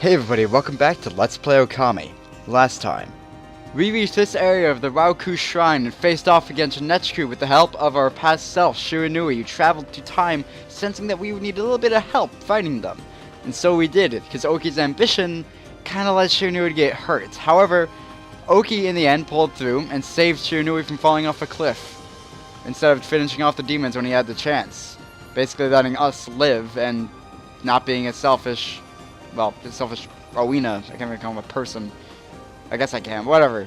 Hey everybody, welcome back to Let's Play Okami. Last time, we reached this area of the Wawku Shrine and faced off against Nechku with the help of our past self, Shiranui, who traveled through time sensing that we would need a little bit of help fighting them. And so we did, because Oki's ambition kinda led Shiranui to get hurt. However, Oki in the end pulled through and saved Shiranui from falling off a cliff, instead of finishing off the demons when he had the chance. Basically letting us live and not being a selfish, Rowena. I can't even call him a person. I guess I can, whatever.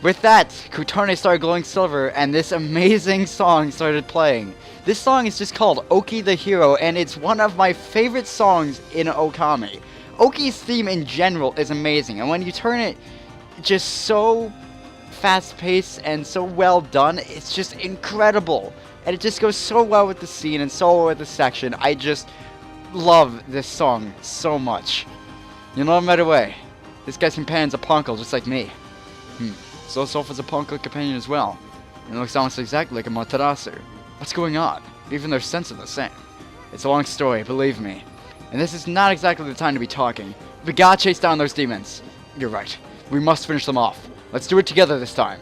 With that, Kutone started glowing silver and this amazing song started playing. This song is just called Oki the Hero and it's one of my favorite songs in Okami. Oki's theme in general is amazing and when you turn it just so fast-paced and so well done, it's just incredible. And it just goes so well with the scene and so well with the section. I just love this song so much. You know, no matter way, this guy's companion's a punkle just like me. So Sofa's a punkle companion as well. And it looks almost exactly like Amaterasu. What's going on? Even their scents are the same. It's a long story, believe me. And this is not exactly the time to be talking. We gotta chase down those demons. You're right. We must finish them off. Let's do it together this time.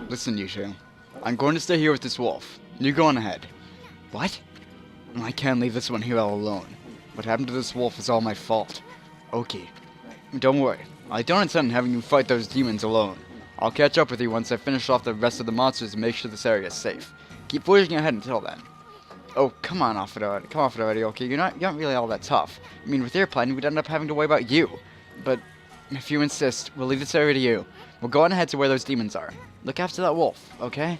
Listen, you two. I'm going to stay here with this wolf. You go on ahead. What? I can't leave this one here all alone. What happened to this wolf is all my fault. Okay. Don't worry. I don't intend on having you fight those demons alone. I'll catch up with you once I finish off the rest of the monsters and make sure this area is safe. Keep forging ahead until then. Oh, come on off it already. Come off it already, okay? You're not really all that tough. I mean, with your plan, we'd end up having to worry about you. But if you insist, we'll leave this area to you. We'll go on ahead to where those demons are. Look after that wolf, okay?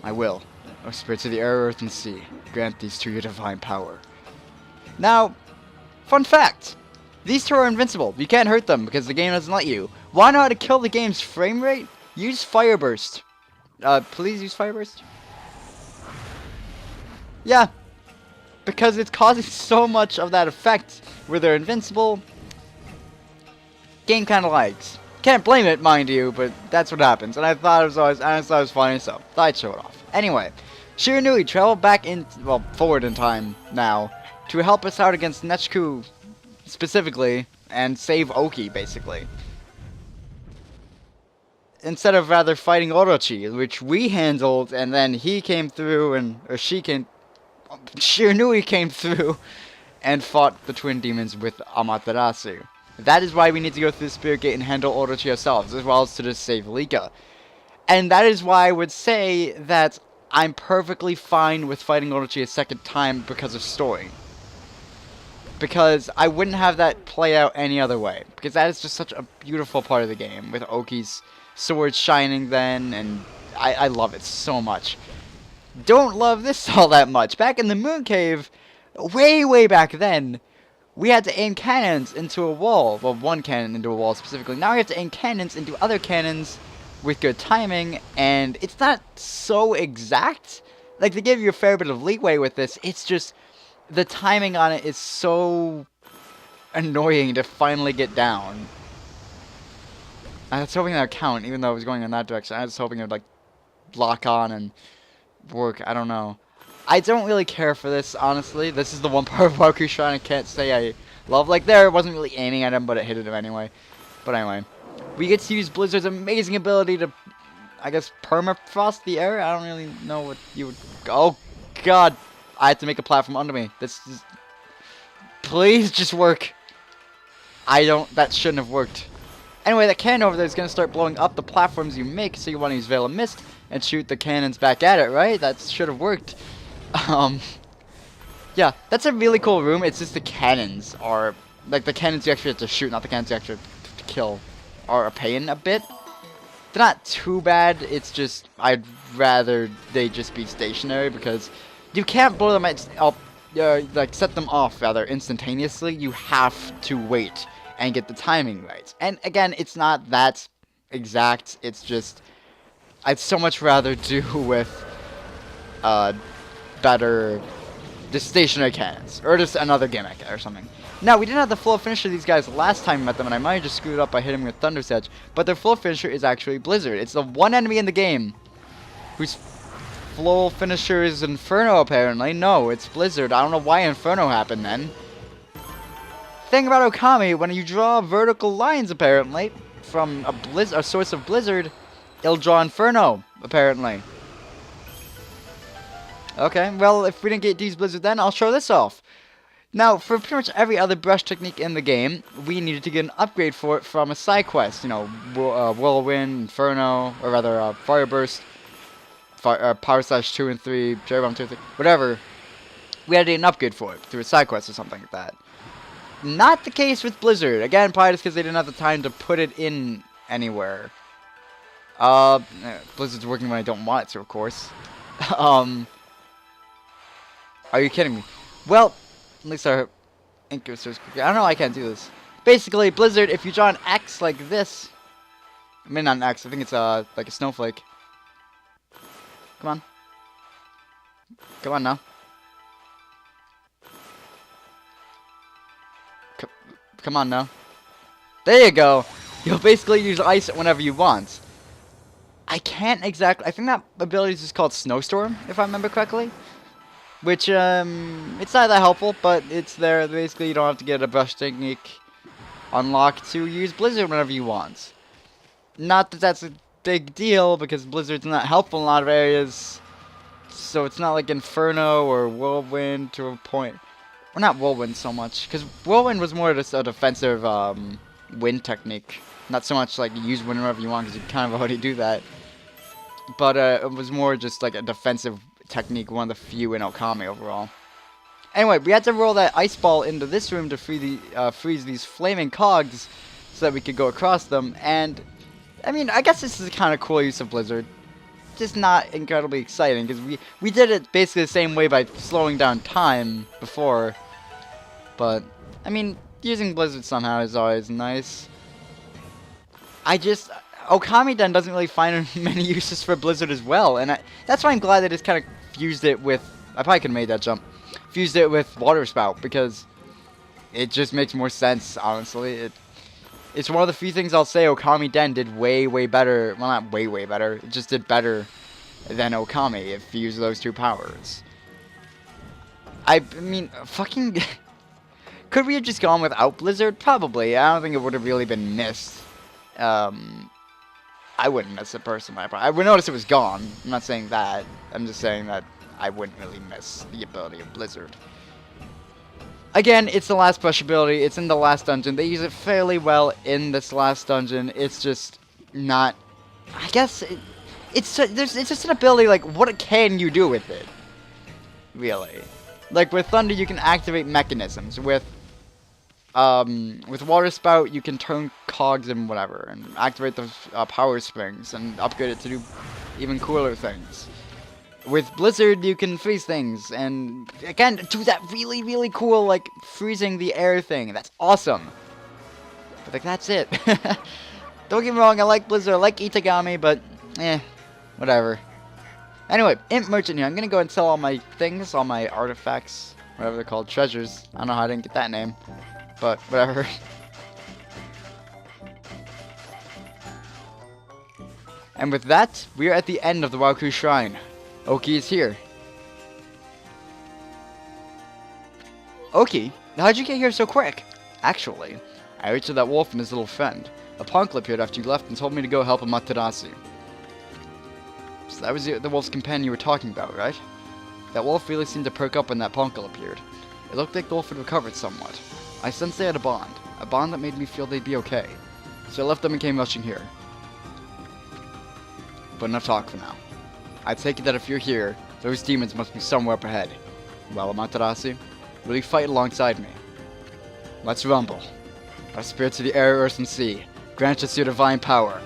I will. O spirits of the air, earth, and sea, grant these to your divine power. Now, fun fact. These two are invincible. You can't hurt them because the game doesn't let you. Wanna know how to kill the game's frame rate? Use Fire Burst. Please use Fire Burst. Yeah. Because it's causing so much of that effect where they're invincible. Game kinda lags. Can't blame it, mind you, but that's what happens. And I thought it was funny, so thought I'd show it off. Anyway, Shiranui traveled forward in time now to help us out against Nechku specifically and save Oki, basically. Instead of rather fighting Orochi, which we handled, and then he came through, Shiranui came through and fought the twin demons with Amaterasu. That is why we need to go through the Spirit Gate and handle Orochi ourselves, as well as to just save Lika. And that is why I would say that I'm perfectly fine with fighting Orochi a second time because of story. Because I wouldn't have that play out any other way. Because that is just such a beautiful part of the game, with Oki's sword shining then, and I love it so much. Don't love this all that much. Back in the Moon Cave, way back then, we had to aim cannons into a wall. Well, one cannon into a wall specifically. Now we have to aim cannons into other cannons with good timing, and it's not so exact. Like, they give you a fair bit of leeway with this. It's just, the timing on it is so annoying to finally get down. I was hoping that would count, even though I was going in that direction. I was hoping it would, like, lock on and work. I don't know. I don't really care for this, honestly. This is the one part of Wawku Shrine I can't say I love. Like, there, it wasn't really aiming at him, but it hit him anyway. But anyway, we get to use Blizzard's amazing ability to, I guess, permafrost the air? I don't really know what you would... Oh, God. I had to make a platform under me. This is... Please just work. That shouldn't have worked. Anyway, that cannon over there is going to start blowing up the platforms you make, so you want to use Veil of Mist and shoot the cannons back at it, right? That should have worked. Yeah, that's a really cool room. It's just the cannons are, like, the cannons you actually have to shoot, not the cannons you actually have to kill, are a pain a bit. They're not too bad. It's just, I'd rather they just be stationary because you can't blow them up, like, set them off, rather, instantaneously. You have to wait and get the timing right. And, again, it's not that exact. It's just, I'd so much rather do with, better just stationary cannons, or just another gimmick or something. Now, we didn't have the full finisher of these guys last time we met them, and I might have just screwed it up by hitting them with Thunder's Edge. But their full finisher is actually Blizzard. It's the one enemy in the game whose full finisher is Inferno, apparently. No, it's Blizzard. I don't know why Inferno happened then. Thing about Okami, when you draw vertical lines, apparently, from a source of Blizzard, it'll draw Inferno, apparently. Okay, well, if we didn't get to use Blizzard then, I'll show this off. Now, for pretty much every other brush technique in the game, we needed to get an upgrade for it from a side quest. You know, Whirlwind, Inferno, or rather, Fire Burst, Power Slash 2 and 3, Cherry Bomb 2 and 3, whatever. We had to get an upgrade for it through a side quest or something like that. Not the case with Blizzard. Again, probably just because they didn't have the time to put it in anywhere. Blizzard's working when I don't want it to, of course. Are you kidding me? Well, at least our ink goes quickly. I don't know, I can't do this. Basically, Blizzard, if you draw an X like this... I mean, not an X, I think it's like a snowflake. Come on. Come on now. Come on now. There you go. You'll basically use ice whenever you want. I can't exactly... I think that ability is just called Snowstorm, if I remember correctly. Which, it's not that helpful, but it's there. Basically, you don't have to get a brush technique unlocked to use Blizzard whenever you want. Not that that's a big deal, because Blizzard's not helpful in a lot of areas. So it's not like Inferno or Whirlwind to a point. Well, not Whirlwind so much, because Whirlwind was more just a defensive wind technique. Not so much like use wind whenever you want, because you kind of already do that. But it was more just like a defensive technique, one of the few in Okami overall. Anyway, we had to roll that ice ball into this room to freeze these flaming cogs so that we could go across them. And, I mean, I guess this is a kind of cool use of Blizzard. Just not incredibly exciting, because we did it basically the same way by slowing down time before. But, I mean, using Blizzard somehow is always nice. Okami then doesn't really find many uses for Blizzard as well, and that's why I'm glad they just kind of fused it with... I probably could have made that jump. Fused it with Water Spout, because it just makes more sense, honestly. It's one of the few things I'll say Okami Den did way, way better. Well, not way, way better. It just did better than Okami if you use those two powers. I mean, fucking... Could we have just gone without Blizzard? Probably. I don't think it would have really been missed. I wouldn't miss it personally. I would notice it was gone. I'm not saying that. I'm just saying that I wouldn't really miss the ability of Blizzard. Again, it's the last push ability. It's in the last dungeon. They use it fairly well in this last dungeon. It's just not... I guess it's just an ability, like, what can you do with it? Really. Like, with Thunder, you can activate mechanisms. With Water Spout, you can turn cogs and whatever, and activate those power springs, and upgrade it to do even cooler things. With Blizzard, you can freeze things, and again, do that really, really cool, like, freezing the air thing. That's awesome. But, like, that's it. Don't get me wrong, I like Blizzard, I like Itagami, but, whatever. Anyway, Imp Merchant here. I'm gonna go and sell all my things, all my artifacts, whatever they're called, treasures. I don't know how I didn't get that name. But, whatever. And with that, we are at the end of the Wawku Shrine. Oki is here. Oki? How'd you get here so quick? Actually, I reached that wolf and his little friend. A Punkle appeared after you left and told me to go help Amaterasu. So that was the wolf's companion you were talking about, right? That wolf really seemed to perk up when that Punkle appeared. It looked like the wolf had recovered somewhat. I sensed they had a bond that made me feel they'd be okay. So I left them and came rushing here. But enough talk for now. I take it that if you're here, those demons must be somewhere up ahead. Well, Amaterasu, will you fight alongside me? Let's rumble. Our spirits of the air, earth, and sea, grant us your divine power.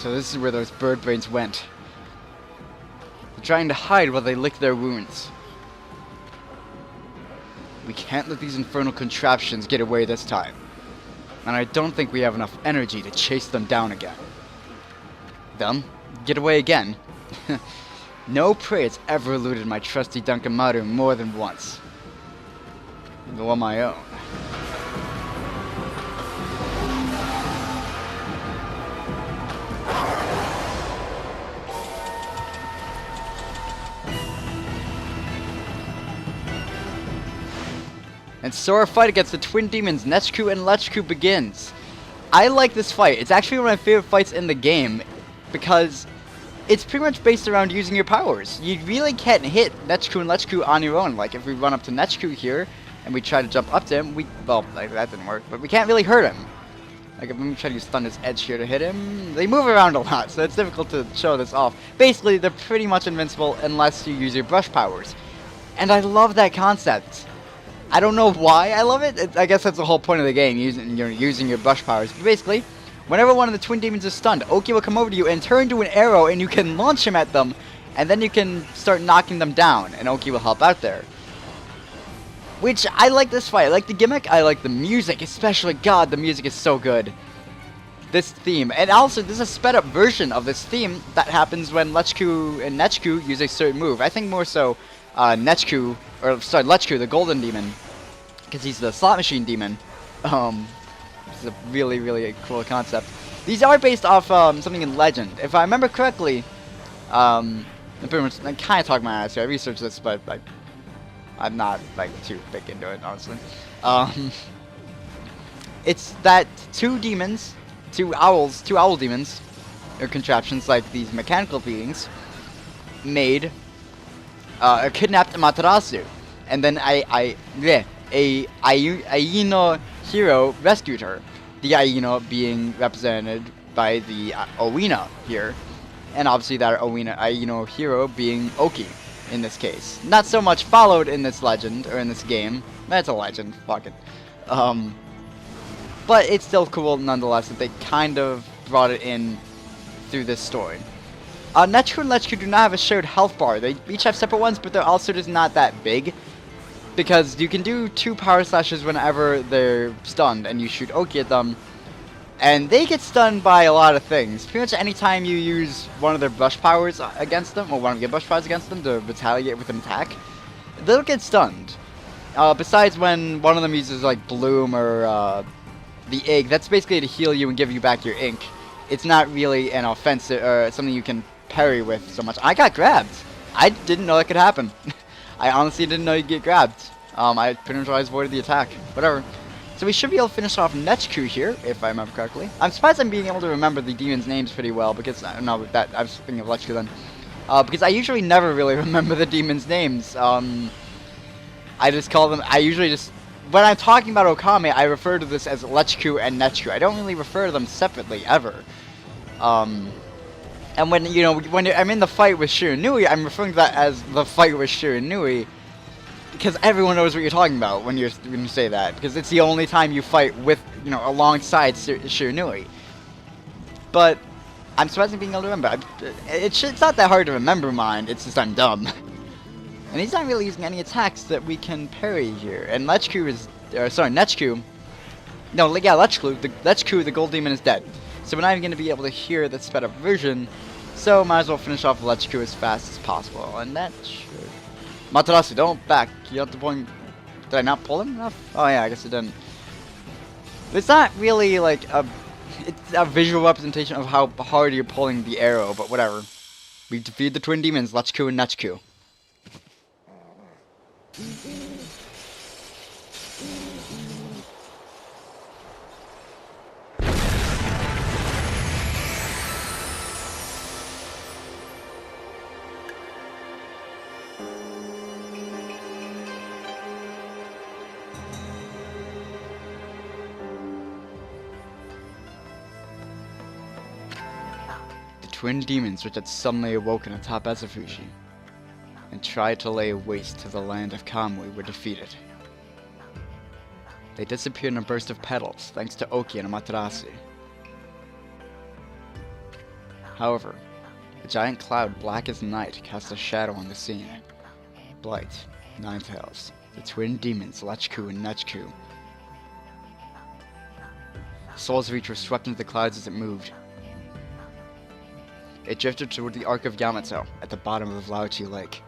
So this is where those bird brains went. They're trying to hide while they lick their wounds. We can't let these infernal contraptions get away this time. And I don't think we have enough energy to chase them down again. Them? Get away again? No prey has ever eluded my trusty Dunkamaru more than once. Though on my own. And so our fight against the twin demons, Nechku and Lechku, begins. I like this fight. It's actually one of my favorite fights in the game because it's pretty much based around using your powers. You really can't hit Nechku and Lechku on your own. Like, if we run up to Nechku here and we try to jump up to him, well, like, that didn't work, but we can't really hurt him. Like, if we try to use Thunder's Edge here to hit him, they move around a lot, so it's difficult to show this off. Basically, they're pretty much invincible unless you use your brush powers. And I love that concept. I don't know why I love it. I guess that's the whole point of the game, using your brush powers. But basically, whenever one of the twin demons is stunned, Oki will come over to you and turn into an arrow, and you can launch him at them, and then you can start knocking them down, and Oki will help out there. Which, I like this fight. I like the gimmick. I like the music, especially. God, the music is so good. This theme. And also, there's a sped up version of this theme that happens when Lechku and Nechku use a certain move. I think more so Lechku, the golden demon, because he's the slot machine demon. It's a really, really cool concept. These are based off something in Legend. If I remember correctly, I'm kind of talking my ass here. I researched this, but I'm not like too big into it, honestly. It's that two owl demons, or contraptions like these mechanical beings, kidnapped Amaterasu, and then a Aino hero rescued her. The Aino being represented by the Owina here, and obviously that Aino hero being Oki in this case. Not so much followed in this legend or in this game. That's a legend. Fuck it. But it's still cool nonetheless that they kind of brought it in through this story. Nechku and Lechku do not have a shared health bar. They each have separate ones, but they're also just not that big. Because you can do 2 power slashes whenever they're stunned, and you shoot Oki at them. And they get stunned by a lot of things. Pretty much anytime you use one of their brush powers against them, or one of your brush powers against them to retaliate with an attack, they'll get stunned. Besides when one of them uses like Bloom or the Egg, that's basically to heal you and give you back your ink. It's not really an offensive or something you can parry with so much. I got grabbed. I didn't know that could happen. I honestly didn't know you'd get grabbed. I pretty much always avoided the attack. Whatever. So we should be able to finish off Nechku here, if I remember correctly. I'm surprised I'm being able to remember the demons' names pretty well, because, no, I was thinking of Lechku then. Because I usually never really remember the demons' names. I just call them, when I'm talking about Okami, I refer to this as Lechku and Nechku. I don't really refer to them separately, ever. And when, when I'm in the fight with Shiranui, I'm referring to that as the fight with Shiranui, because everyone knows what you're talking about when you say that, because it's the only time you fight with, alongside Shiranui. But I'm surprised I'm being able to remember. It's not that hard to remember mine, it's just I'm dumb. And he's not really using any attacks that we can parry here. And Nechku, the gold demon is dead. So we're not even going to be able to hear the sped up version, so might as well finish off Lechku as fast as possible. And that should... Amaterasu, don't back. You have to point... Did I not pull him enough? Oh yeah, I guess I didn't. It's not really like it's a visual representation of how hard you're pulling the arrow, but whatever. We defeat the twin demons, Lechku and Nechku. Twin demons which had suddenly awoken atop Asafushi and tried to lay waste to the land of Kamui were defeated. They disappeared in a burst of petals thanks to Oki and Amaterasu. However, a giant cloud black as night cast a shadow on the scene. Blight, Ninetales, the twin demons Lechku and Nechku. Souls of each were swept into the clouds as it moved. It drifted toward the Ark of Yamato at the bottom of Zelda-like Lake.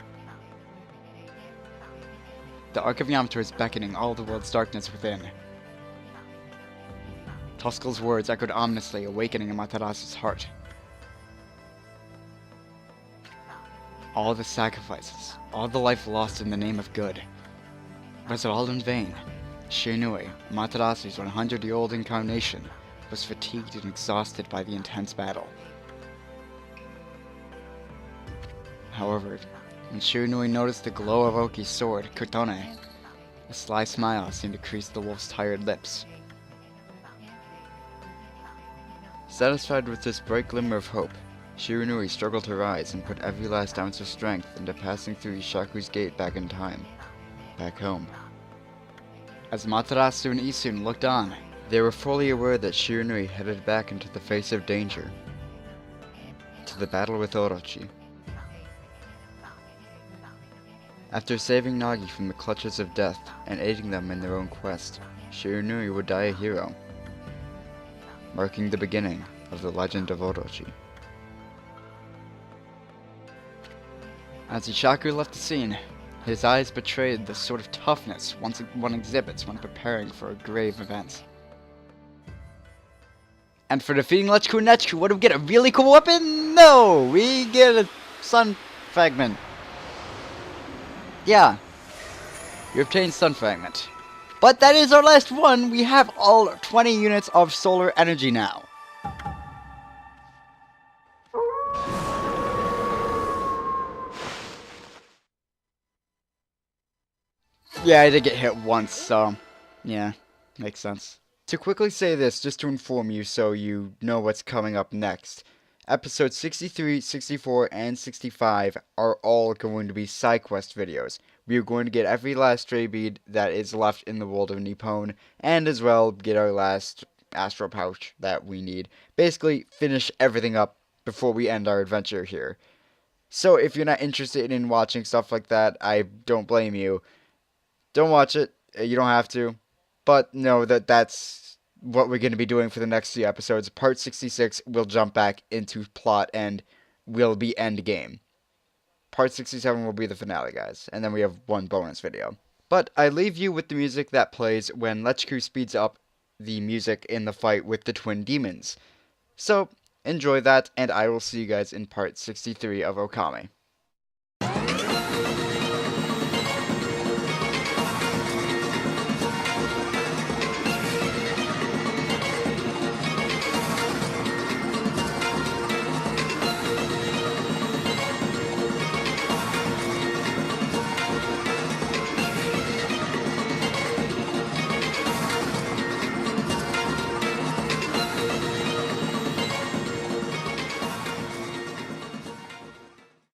The Ark of Yamato is beckoning all the world's darkness within. Tuskel's words echoed ominously, awakening Amaterasu's heart. All the sacrifices, all the life lost in the name of good. Was it all in vain? Shiranui, Amaterasu's 100-year-old incarnation, was fatigued and exhausted by the intense battle. However, when Shiranui noticed the glow of Oki's sword, Kotone, a sly smile seemed to crease the wolf's tired lips. Satisfied with this bright glimmer of hope, Shiranui struggled to rise and put every last ounce of strength into passing through Ishaku's gate back in time, back home. As Amaterasu and Isun looked on, they were fully aware that Shiranui headed back into the face of danger, to the battle with Orochi. After saving Nagi from the clutches of death and aiding them in their own quest, Shiranui would die a hero, marking the beginning of the legend of Orochi. As Ishaku left the scene, his eyes betrayed the sort of toughness one exhibits when preparing for a grave event. And for defeating Nechku and Lechku, what do we get? A really cool weapon? No! We get a sun fragment. Yeah. You obtain sun fragment. But that is our last one. We have all 20 units of solar energy now. Yeah, I did get hit once, so yeah, makes sense. To quickly say this, just to inform you so you know what's coming up next. Episodes 63, 64, and 65 are all going to be side quest videos. We are going to get every last stray bead that is left in the world of Nippon, and as well get our last astral pouch that we need. Basically, finish everything up before we end our adventure here. So if you're not interested in watching stuff like that, I don't blame you. Don't watch it. You don't have to. But know that that's what we're going to be doing for the next few episodes. Part 66, we'll jump back into plot and will be end game. Part 67 will be the finale, guys. And then we have one bonus video. But I leave you with the music that plays when Lechku speeds up the music in the fight with the twin demons. So, enjoy that, and I will see you guys in part 63 of Okami.